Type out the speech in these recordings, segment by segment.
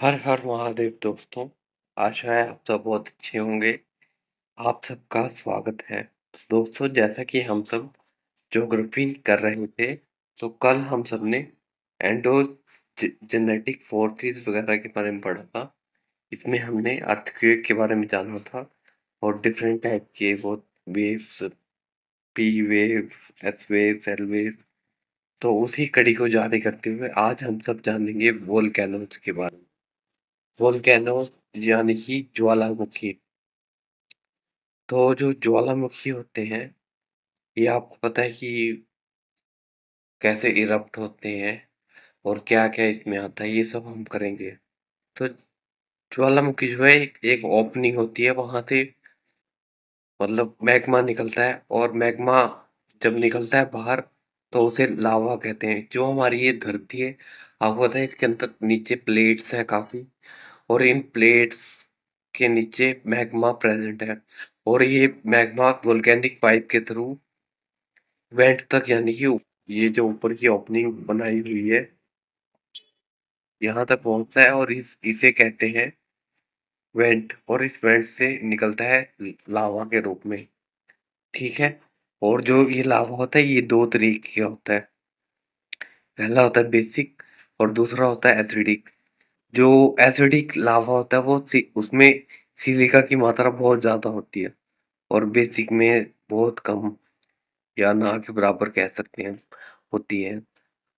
हर हर महादेव दोस्तों। आशा है आप सब बहुत अच्छे होंगे। आप सबका स्वागत है। तो दोस्तों, जैसा कि हम सब ज्योग्राफी कर रहे थे, तो कल हम सब ने एंडो जेनेटिक फोर्सेस वगैरह के बारे में पढ़ा था। इसमें हमने अर्थक्वेक के बारे में जाना था और डिफरेंट टाइप के वो waves, P wave, S wave, cell wave. तो उसी कड़ी को जारी करते हुए आज हम सब जानेंगे वोल्केनोज के बारे में। वोल्केनोज यानी कि ज्वालामुखी। तो जो ज्वालामुखी होते हैं, ये आपको पता है कि कैसे इरप्ट होते हैं और क्या-क्या इसमें आता है, ये सब हम करेंगे। तो ज्वालामुखी जो है एक ओपनिंग होती है, वहां से मतलब मैग्मा निकलता है और मैग्मा जब निकलता है बाहर तो उसे लावा कहते हैं। जो हमारी ये धरती है, आपको पता है इसके अंदर नीचे प्लेट्स हैं काफी, और इन प्लेट्स के नीचे मैग्मा प्रेजेंट है और ये मैग्मा वोल्केनिक पाइप के थ्रू वेंट तक, यानी कि ये जो ऊपर की ओपनिंग बनाई हुई है, यहाँ तक पहुंचता है और इसे कहते हैं वेंट। और इस वेंट से निकलता है लावा के रूप में। ठीक है। और जो ये लावा होता है, ये दो तरीके का होता है। पहला होता है बेसिक और दूसरा होता है एसिडिक। जो एसिडिक लावा होता है वो उसमें सिलिका की मात्रा बहुत ज्यादा होती है और बेसिक में बहुत कम या ना के बराबर कह सकते हैं होती है।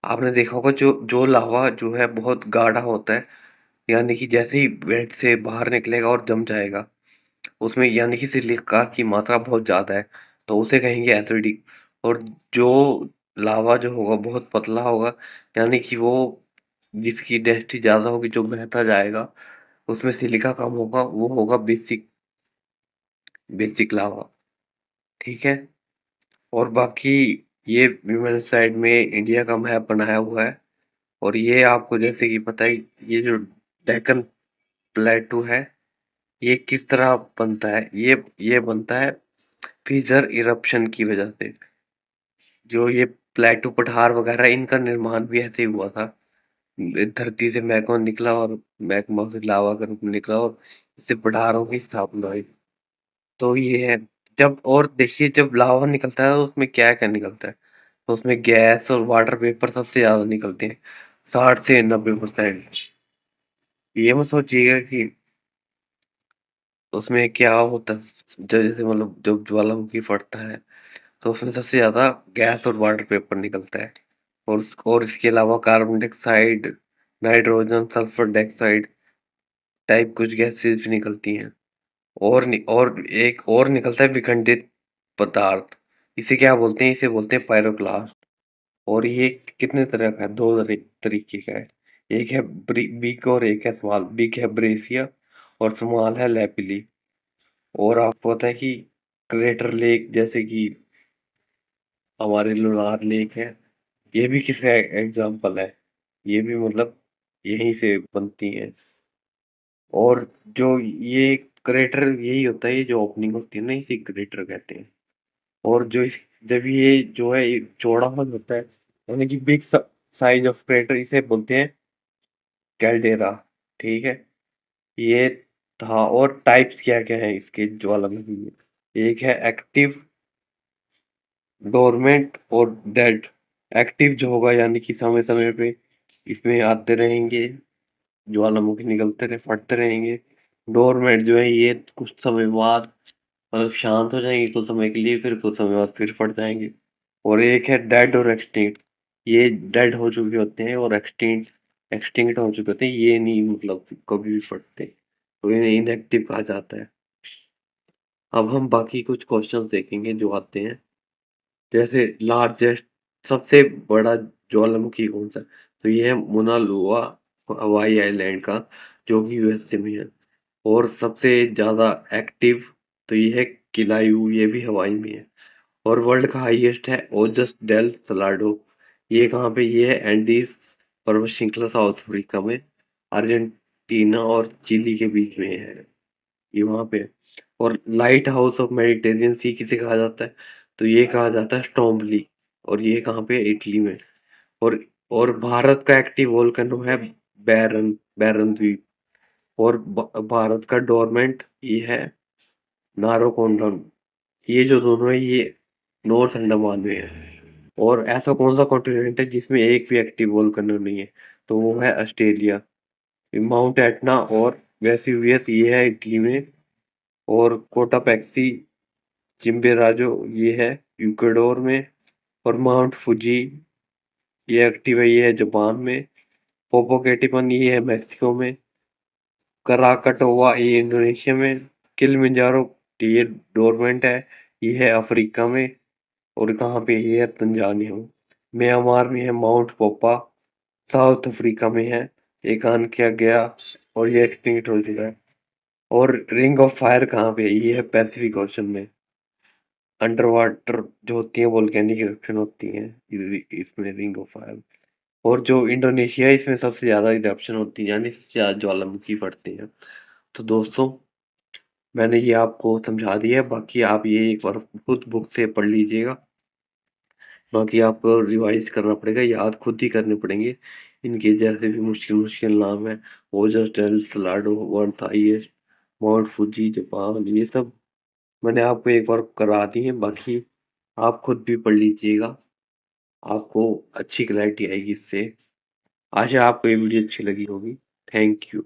आपने देखा होगा जो जो लावा जो है बहुत गाढ़ा होता है, यानी कि जैसे ही वेंट से बाहर निकलेगा और जम जाएगा, उसमें यानी कि सिलिका की मात्रा बहुत ज्यादा है, तो उसे कहेंगे एसिडिक। और जो लावा जो होगा बहुत पतला होगा, यानी कि वो जिसकी डेंसिटी ज्यादा होगी, जो बहता जाएगा, उसमें सिलिका कम होगा, वो होगा बेसिक। बेसिक लावा। ठीक है। और बाकी ये विमेन साइड में इंडिया का मैप बनाया हुआ है। और ये आपको जैसे कि पता है, ये जो डेक्कन प्लेटू है, ये किस तरह बनता है, ये बनता है फिजर इरप्शन की वजह से। जो ये प्लेटू पठार वगैरह, इनका निर्माण भी ऐसे ही हुआ था। धरती से मैग्मा निकला और मैग्मा से लावा का रूप में निकला और इससे पठारों की स्थापना हुई। तो ये है। जब और देखिए, जब लावा निकलता है तो उसमें क्या क्या निकलता है, तो उसमें गैस और वाटर वेपर सबसे ज्यादा निकलते हैं, 60 से 90%। ये मत सोचिएगा कि उसमें क्या होता है। जैसे मतलब जब ज्वालामुखी फटता है तो उसमें सबसे ज्यादा गैस और वाटर वेपर निकलता है। और इसके अलावा carbon dioxide, nitrogen, sulphur dioxide type कुछ गैसेस भी निकलती हैं। और एक और निकलता है विखंडित पदार्थ। इसे क्या बोलते हैं, इसे बोलते हैं पायरोक्लास्ट। और ये कितने तरह का है, दो तरीके का है। एक है बिग और एक है स्मॉल। बिग है ब्रेसिया और स्मॉल है लैपिली। और आपको पता है कि क्रेटर लेक, जैसे कि हमारे लुनार लेक है, ये भी किसका एग्जाम्पल है। ये भी मतलब यहीं से बनती है। और जो ये क्रेटर यही होता है, ये जो ओपनिंग होती है ना, इसे क्रेटर कहते हैं। और जो इस जब ये जो है ये चौड़ा हो जाता है, यानी कि बिग साइज ऑफ क्रेटर, इसे बोलते हैं कैल्डेरा। ठीक है। ये था। और टाइप्स क्या क्या है इसके ज्वालामुखी में, एक है एक्टिव, डोरमेंट और डेड। एक्टिव जो होगा यानी कि समय समय पे इसमें आते रहेंगे, ज्वालामुखी निकलते रहे, फटते रहेंगे। डोरमेट जो है ये कुछ समय बाद मतलब शांत हो जाएंगे कुछ समय के लिए, फिर कुछ समय बाद फिर फट जाएंगे। और एक है डेड और एक्सटिंक्ट। ये डेड हो चुके होते हैं और एक्सटिंक्ट एक्सटिंक्ट हो चुके होते हैं, ये नहीं मतलब कभी भी फटते, तो इन्हें इनएक्टिव कहा जाता है। अब हम बाकी कुछ क्वेश्चन देखेंगे जो आते हैं। जैसे लार्जेस्ट, सबसे बड़ा ज्वालामुखी कौन सा है? तो ये है मुना लोआ, हवाई आइलैंड का, जो कि यूएसए में है। और सबसे ज्यादा एक्टिव, तो ये है किलायू, ये भी हवाई में है। और वर्ल्ड का हाईएस्ट है ओजस डेल सलाडो। ये कहाँ पे, ये है एंडीज पर्वत श्रृंखला, साउथ अफ्रीका में, अर्जेंटीना और चिली के बीच में है, ये वहाँ पे है। और लाइट हाउस ऑफ मेडिटेरियन सी किसे कहा जाता है, तो ये कहा जाता है स्ट्रोम्बली। और ये कहाँ पे है? इटली में। और और भारत का एक्टिव वोल्केनो है बैरन, बैरन द्वीप। और भारत का डोरमेंट ये है नारोकोंडम। ये जो दोनों है ये नॉर्थ अंडमान में है। और ऐसा कौन सा कॉन्टिनेंट है जिसमें एक भी एक्टिव वोल्केनो नहीं है, तो वो है ऑस्ट्रेलिया। माउंट एटना और वेसुवियस ये है इटली में। और कोटापेक्सी चिम्बेराजो ये है इक्वाडोर में। और माउंट फुजी ये एक्टिव है, ये है जापान में। पोपोकेटिपन ये है मैक्सिको में। कराकटोवा ये इंडोनेशिया में। किलिमंजारो ये डोरमेंट है, ये है अफ्रीका में। और कहाँ पे ये है तंजानिया में। म्यांमार में है माउंट पोपा, साउथ अफ्रीका में है। एक ऑन किया गया और ये एक्सटिंक्ट हो चुका है। और रिंग ऑफ फायर कहाँ पे है, ये है पैसिफिक ओशन में। अंडर वाटर जो होती है वोल्केनिक इरप्शन होती है इसमें रिंग ऑफ फायर। और जो इंडोनेशिया है इसमें सबसे ज्यादा इरप्शन होती है, यानी सबसे ज्यादा ज्वालामुखी फटते हैं। तो दोस्तों मैंने ये आपको समझा दिया है, बाकी आप ये एक बार खुद बुक से पढ़ लीजिएगा। बाकी आपको रिवाइज करना पड़ेगा, याद खुद ही करने पड़ेंगे। इनके जैसे भी मुश्किल मुश्किल नाम है, Ojos Salado world highest, Mount Fuji Japan, ये सब मैंने आपको एक बार करा दी है। बाकी आप खुद भी पढ़ लीजिएगा, आपको अच्छी क्लैरिटी आएगी इससे। आशा आपको ये वीडियो अच्छी लगी होगी। Thank you.